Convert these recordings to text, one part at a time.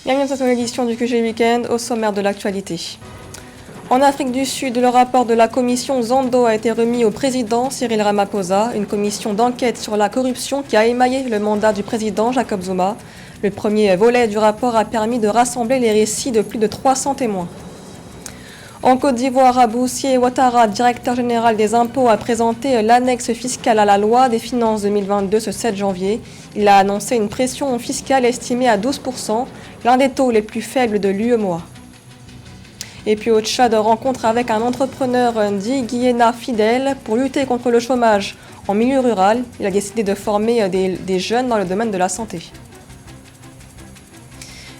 Bienvenue dans cette nouvelle édition du QG Weekend, au sommaire de l'actualité. En Afrique du Sud, le rapport de la commission Zondo a été remis au président Cyril Ramaphosa, une commission d'enquête sur la corruption qui a émaillé le mandat du président Jacob Zuma. Le premier volet du rapport a permis de rassembler les récits de plus de 300 témoins. En Côte d'Ivoire, Aboussier Ouattara, directeur général des impôts, a présenté l'annexe fiscale à la loi des finances 2022 ce 7 janvier. Il a annoncé une pression fiscale estimée à 12%, l'un des taux les plus faibles de l'UEMOA. Et puis au Tchad, rencontre avec un entrepreneur dit Guiéna Fidèle pour lutter contre le chômage en milieu rural. Il a décidé de former des jeunes dans le domaine de la santé.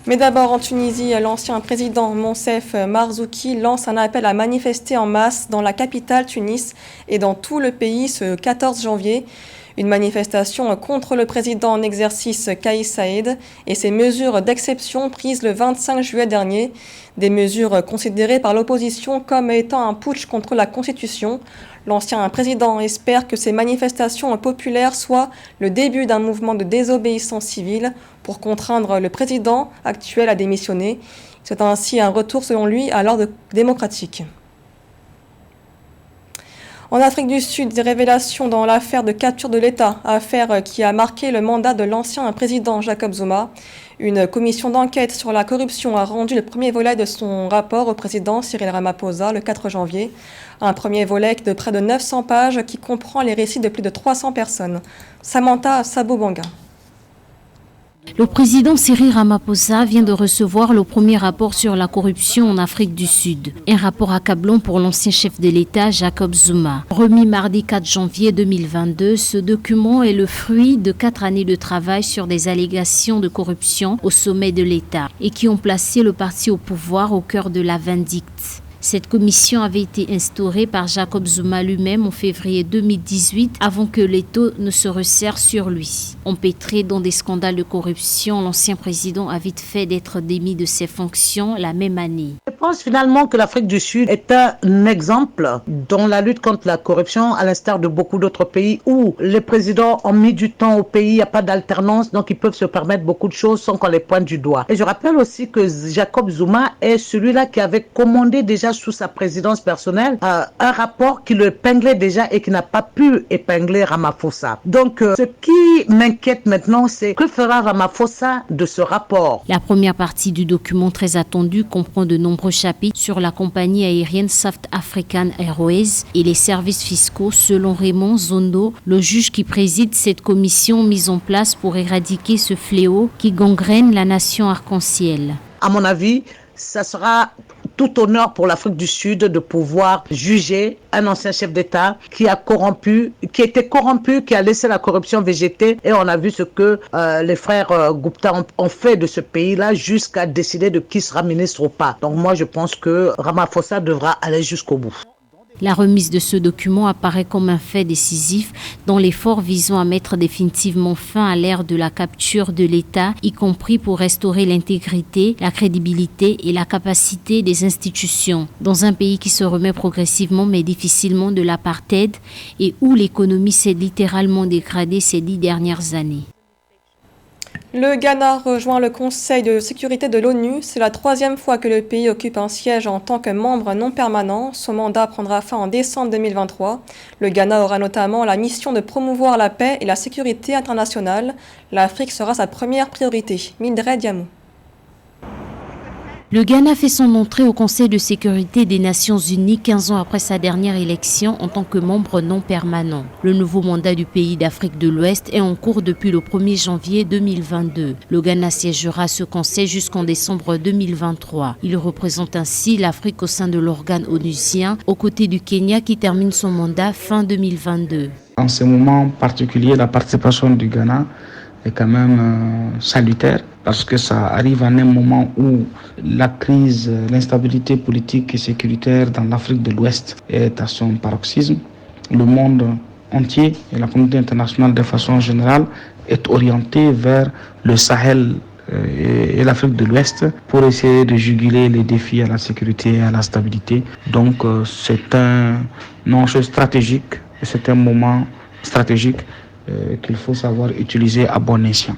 Mais d'abord en Tunisie, l'ancien président Monsef Marzouki lance un appel à manifester en masse dans la capitale Tunis et dans tout le pays ce 14 janvier. Une manifestation contre le président en exercice Kais Saïed et ses mesures d'exception prises le 25 juillet dernier. Des mesures considérées par l'opposition comme étant un putsch contre la Constitution. L'ancien président espère que ces manifestations populaires soient le début d'un mouvement de désobéissance civile pour contraindre le président actuel à démissionner. C'est ainsi un retour, selon lui, à l'ordre démocratique. En Afrique du Sud, des révélations dans l'affaire de capture de l'État, affaire qui a marqué le mandat de l'ancien président Jacob Zuma. Une commission d'enquête sur la corruption a rendu le premier volet de son rapport au président Cyril Ramaphosa le 4 janvier. Un premier volet de près de 900 pages qui comprend les récits de plus de 300 personnes. Samantha Sabobanga. Le président Cyril Ramaphosa vient de recevoir le premier rapport sur la corruption en Afrique du Sud. Un rapport accablant pour l'ancien chef de l'État, Jacob Zuma. Remis mardi 4 janvier 2022, ce document est le fruit de 4 années de travail sur des allégations de corruption au sommet de l'État et qui ont placé le parti au pouvoir au cœur de la vindicte. Cette commission avait été instaurée par Jacob Zuma lui-même en février 2018 avant que l'État ne se resserre sur lui. Empêtré dans des scandales de corruption, l'ancien président a vite fait d'être démis de ses fonctions la même année. Je pense finalement que l'Afrique du Sud est un exemple dans la lutte contre la corruption, à l'instar de beaucoup d'autres pays où les présidents ont mis du temps au pays, il n'y a pas d'alternance, donc ils peuvent se permettre beaucoup de choses sans qu'on les pointe du doigt. Et je rappelle aussi que Jacob Zuma est celui-là qui avait commandé déjà sous sa présidence personnelle un rapport qui le épinglait déjà et qui n'a pas pu épingler Ramaphosa. Donc ce qui m'inquiète maintenant, c'est que fera Ramaphosa de ce rapport. La première partie du document très attendu comprend de nombreux chapitres sur la compagnie aérienne South African Airways et les services fiscaux selon Raymond Zondo, le juge qui préside cette commission mise en place pour éradiquer ce fléau qui gangrène la nation arc-en-ciel. À mon avis, ça sera tout honneur pour l'Afrique du Sud de pouvoir juger un ancien chef d'État qui a été corrompu, qui a laissé la corruption végéter. Et on a vu ce que les frères Gupta ont fait de ce pays-là jusqu'à décider de qui sera ministre ou pas. Donc moi, je pense que Ramaphosa devra aller jusqu'au bout. La remise de ce document apparaît comme un fait décisif dans l'effort visant à mettre définitivement fin à l'ère de la capture de l'État, y compris pour restaurer l'intégrité, la crédibilité et la capacité des institutions. Dans un pays qui se remet progressivement mais difficilement de l'apartheid et où l'économie s'est littéralement dégradée ces 10 dernières années. Le Ghana rejoint le Conseil de sécurité de l'ONU. C'est la 3e fois que le pays occupe un siège en tant que membre non permanent. Son mandat prendra fin en décembre 2023. Le Ghana aura notamment la mission de promouvoir la paix et la sécurité internationale. L'Afrique sera sa première priorité. Mildred Yamou. Le Ghana fait son entrée au Conseil de sécurité des Nations Unies 15 ans après sa dernière élection en tant que membre non permanent. Le nouveau mandat du pays d'Afrique de l'Ouest est en cours depuis le 1er janvier 2022. Le Ghana siégera à ce Conseil jusqu'en décembre 2023. Il représente ainsi l'Afrique au sein de l'organe onusien, aux côtés du Kenya qui termine son mandat fin 2022. En ce moment particulier, la participation du Ghana est quand même salutaire parce que ça arrive à un moment où la crise, l'instabilité politique et sécuritaire dans l'Afrique de l'Ouest est à son paroxysme. Le monde entier et la communauté internationale de façon générale est orienté vers le Sahel et l'Afrique de l'Ouest pour essayer de juguler les défis à la sécurité et à la stabilité. Donc c'est un enjeu stratégique, c'est un moment stratégique qu'il faut savoir utiliser à bon escient.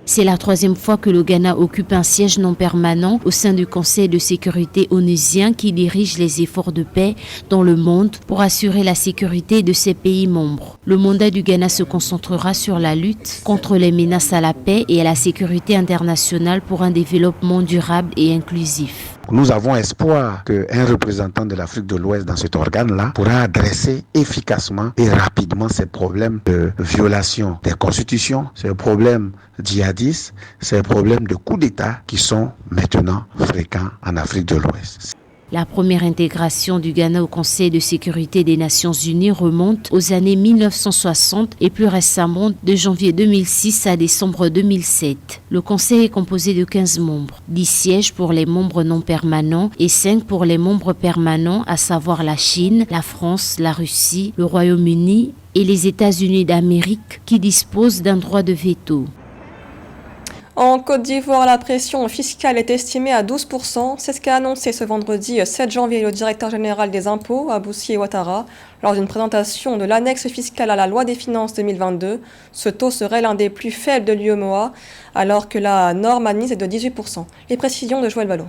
C'est la troisième fois que le Ghana occupe un siège non permanent au sein du Conseil de sécurité onusien qui dirige les efforts de paix dans le monde pour assurer la sécurité de ses pays membres. Le mandat du Ghana se concentrera sur la lutte contre les menaces à la paix et à la sécurité internationale pour un développement durable et inclusif. Nous avons espoir qu'un représentant de l'Afrique de l'Ouest dans cet organe-là pourra adresser efficacement et rapidement ces problèmes de violation des constitutions, ces problèmes djihadistes, ces problèmes de coups d'État qui sont maintenant fréquents en Afrique de l'Ouest. La première intégration du Ghana au Conseil de sécurité des Nations Unies remonte aux années 1960 et plus récemment de janvier 2006 à décembre 2007. Le Conseil est composé de 15 membres, 10 sièges pour les membres non permanents et 5 pour les membres permanents, à savoir la Chine, la France, la Russie, le Royaume-Uni et les États-Unis d'Amérique qui disposent d'un droit de veto. En Côte d'Ivoire, la pression fiscale est estimée à 12%. C'est ce qu'a annoncé ce vendredi 7 janvier le directeur général des impôts, Aboussié Ouattara, lors d'une présentation de l'annexe fiscale à la loi des finances 2022. Ce taux serait l'un des plus faibles de l'UEMOA, alors que la norme admise est de 18%. Les précisions de Joël Vallot.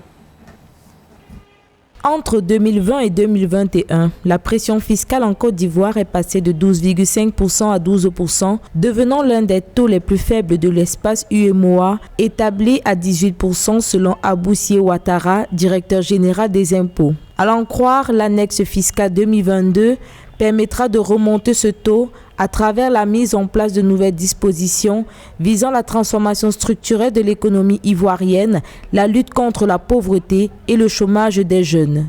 Entre 2020 et 2021, la pression fiscale en Côte d'Ivoire est passée de 12,5% à 12%, devenant l'un des taux les plus faibles de l'espace UEMOA, établi à 18% selon Aboussié Ouattara, directeur général des impôts. À l'en croire, l'annexe fiscale 2022 permettra de remonter ce taux à travers la mise en place de nouvelles dispositions visant la transformation structurelle de l'économie ivoirienne, la lutte contre la pauvreté et le chômage des jeunes.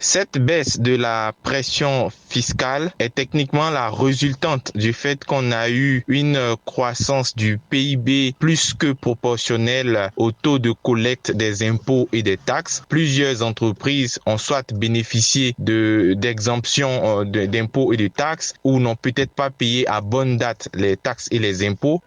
Cette baisse de la pression fiscale est techniquement la résultante du fait qu'on a eu une croissance du PIB plus que proportionnelle au taux de collecte des impôts et des taxes. Plusieurs entreprises ont soit bénéficié d'exemptions d'impôts et de taxes ou n'ont peut-être pas payé à bonne date les taxes et les impôts.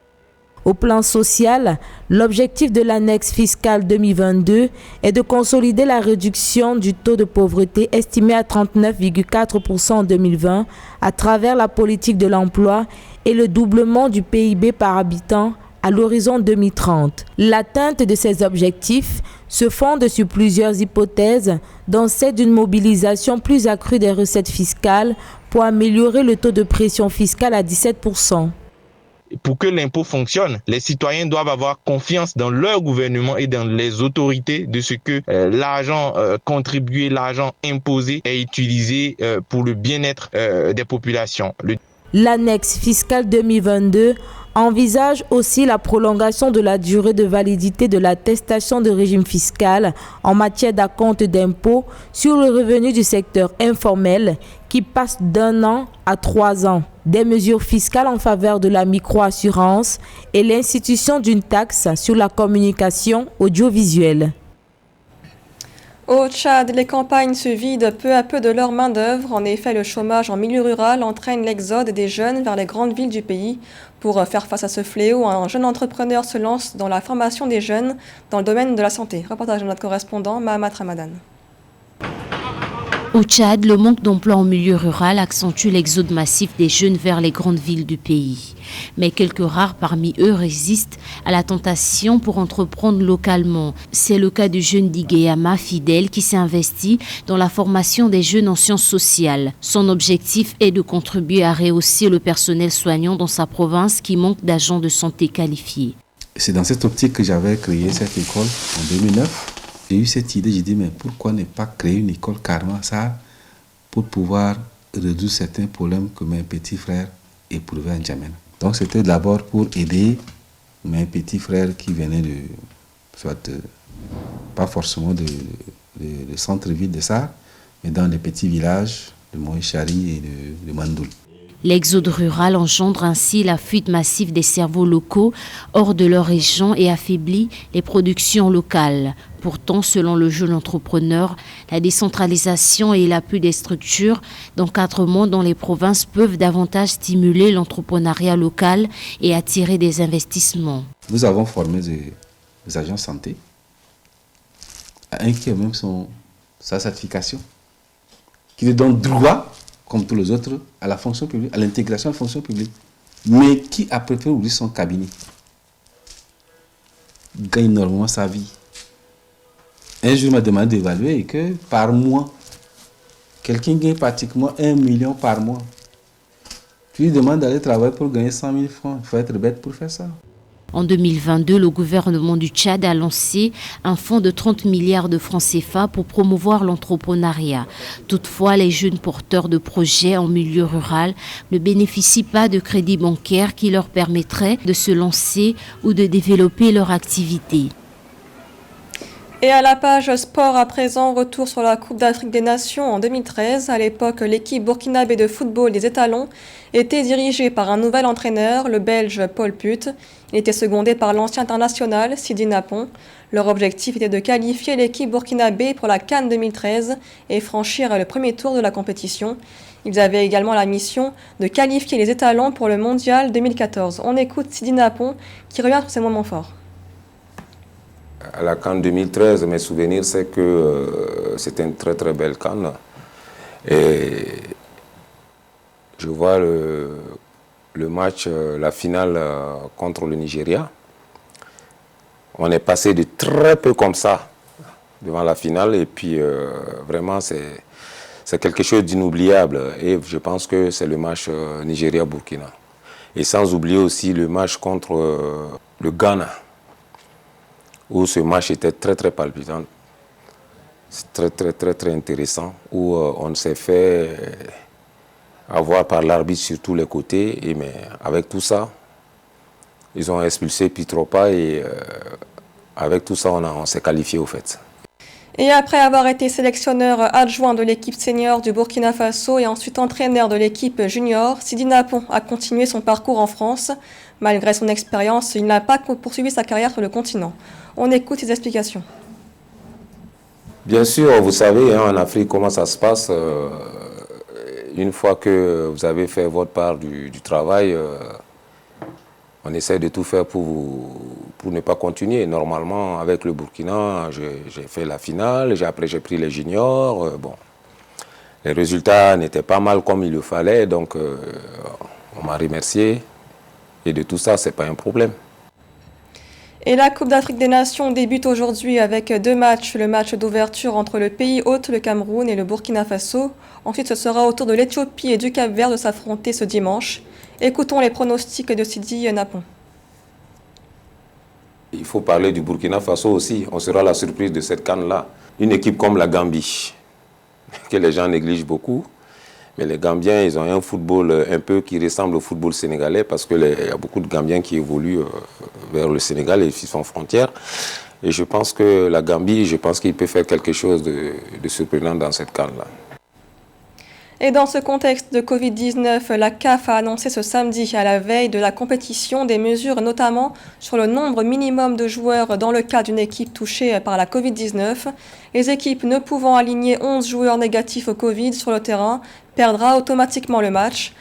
Au plan social, l'objectif de l'annexe fiscale 2022 est de consolider la réduction du taux de pauvreté estimé à 39,4% en 2020 à travers la politique de l'emploi et le doublement du PIB par habitant à l'horizon 2030. L'atteinte de ces objectifs se fonde sur plusieurs hypothèses, dont celle d'une mobilisation plus accrue des recettes fiscales pour améliorer le taux de pression fiscale à 17%. Pour que l'impôt fonctionne, les citoyens doivent avoir confiance dans leur gouvernement et dans les autorités de ce que l'argent contribué, l'argent imposé est utilisé pour le bien-être des populations. L'annexe fiscale 2022 envisage aussi la prolongation de la durée de validité de l'attestation de régime fiscal en matière d'acompte d'impôts sur le revenu du secteur informel qui passe d'1 an à 3 ans. Des mesures fiscales en faveur de la microassurance et l'institution d'une taxe sur la communication audiovisuelle. Au Tchad, les campagnes se vident peu à peu de leur main-d'œuvre. En effet, le chômage en milieu rural entraîne l'exode des jeunes vers les grandes villes du pays. Pour faire face à ce fléau, un jeune entrepreneur se lance dans la formation des jeunes dans le domaine de la santé. Reportage de notre correspondant Mahamat Ramadan. Au Tchad, le manque d'emploi en milieu rural accentue l'exode massif des jeunes vers les grandes villes du pays. Mais quelques rares parmi eux résistent à la tentation pour entreprendre localement. C'est le cas du jeune Digeyama Fidèle qui s'est investi dans la formation des jeunes en sciences sociales. Son objectif est de contribuer à rehausser le personnel soignant dans sa province qui manque d'agents de santé qualifiés. C'est dans cette optique que j'avais créé cette école en 2009. J'ai eu cette idée, j'ai dit mais pourquoi ne pas créer une école carrément ça pour pouvoir résoudre certains problèmes que mes petits frères éprouvaient en Djamena. Donc c'était d'abord pour aider mes petits frères qui venaient pas forcément de centre-ville de ça, mais dans les petits villages de Moïchari et de Mandoul. L'exode rural engendre ainsi la fuite massive des cerveaux locaux hors de leur région et affaiblit les productions locales. Pourtant, selon le jeune entrepreneur, la décentralisation et l'appui des structures d'encadrement dans les provinces peuvent davantage stimuler l'entrepreneuriat local et attirer des investissements. Nous avons formé des agents santé, un qui a même sa certification, qui lui donne droit, comme tous les autres, à la fonction publique, à l'intégration à la fonction publique, mais qui a préféré ouvrir son cabinet. gagne normalement sa vie. Un jour, il m'a demandé d'évaluer que par mois, quelqu'un gagne pratiquement 1 million par mois. Tu lui demandes d'aller travailler pour gagner 100 000 francs. Il faut être bête pour faire ça. En 2022, le gouvernement du Tchad a lancé un fonds de 30 milliards de francs CFA pour promouvoir l'entrepreneuriat. Toutefois, les jeunes porteurs de projets en milieu rural ne bénéficient pas de crédits bancaires qui leur permettraient de se lancer ou de développer leur activité. Et à la page sport à présent, retour sur la Coupe d'Afrique des Nations en 2013. À l'époque, l'équipe burkinabé de football des Étalons était dirigée par un nouvel entraîneur, le Belge Paul Put. Il était secondé par l'ancien international Sidi Napon. Leur objectif était de qualifier l'équipe burkinabé pour la CAN 2013 et franchir le premier tour de la compétition. Ils avaient également la mission de qualifier les Étalons pour le Mondial 2014. On écoute Sidi Napon qui revient sur ses moments forts. À la CAN 2013, mes souvenirs, c'est que c'était une très très belle CAN. Et je vois le match, la finale contre le Nigeria. On est passé de très peu comme ça devant la finale. Et puis vraiment, c'est quelque chose d'inoubliable. Et je pense que c'est le match Nigeria-Burkina. Et sans oublier aussi le match contre le Ghana, où ce match était très très palpitant, très intéressant, où on s'est fait avoir par l'arbitre sur tous les côtés, mais avec tout ça, ils ont expulsé Pitropa et avec tout ça, on s'est qualifié au fait. Et après avoir été sélectionneur adjoint de l'équipe senior du Burkina Faso et ensuite entraîneur de l'équipe junior, Sidi Napon a continué son parcours en France. Malgré son expérience, il n'a pas poursuivi sa carrière sur le continent. On écoute ses explications. Bien sûr, vous savez, en Afrique, comment ça se passe. Une fois que vous avez fait votre part du travail, on essaie de tout faire pour ne pas continuer. Normalement, avec le Burkina, j'ai fait la finale, après j'ai pris les juniors. Bon, les résultats n'étaient pas mal comme il le fallait, donc on m'a remercié. Et de tout ça, ce n'est pas un problème. Et la Coupe d'Afrique des Nations débute aujourd'hui avec 2 matchs. Le match d'ouverture entre le pays hôte, le Cameroun, et le Burkina Faso. Ensuite, ce sera au tour de l'Éthiopie et du Cap-Vert de s'affronter ce dimanche. Écoutons les pronostics de Sidi Napon. Il faut parler du Burkina Faso aussi. On sera la surprise de cette CAN-là. Une équipe comme la Gambie, que les gens négligent beaucoup. Mais les Gambiens, ils ont un football un peu qui ressemble au football sénégalais parce qu'il y a beaucoup de Gambiens qui évoluent vers le Sénégal et ils sont frontières. Et je pense que la Gambie, qu'il peut faire quelque chose de surprenant dans cette CAN-là. Et dans ce contexte de Covid-19, la CAF a annoncé ce samedi, à la veille de la compétition, des mesures notamment sur le nombre minimum de joueurs dans le cas d'une équipe touchée par la Covid-19. Les équipes ne pouvant aligner 11 joueurs négatifs au Covid sur le terrain perdra automatiquement le match.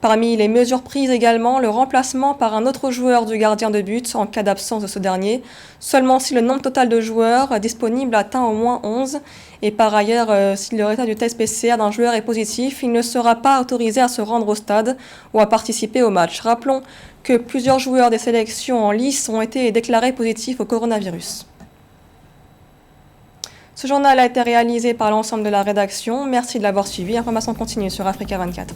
Parmi les mesures prises également, le remplacement par un autre joueur du gardien de but en cas d'absence de ce dernier, seulement si le nombre total de joueurs disponibles atteint au moins 11. Et par ailleurs, si le résultat du test PCR d'un joueur est positif, il ne sera pas autorisé à se rendre au stade ou à participer au match. Rappelons que plusieurs joueurs des sélections en lice ont été déclarés positifs au coronavirus. Ce journal a été réalisé par l'ensemble de la rédaction. Merci de l'avoir suivi. Information continue sur Africa 24.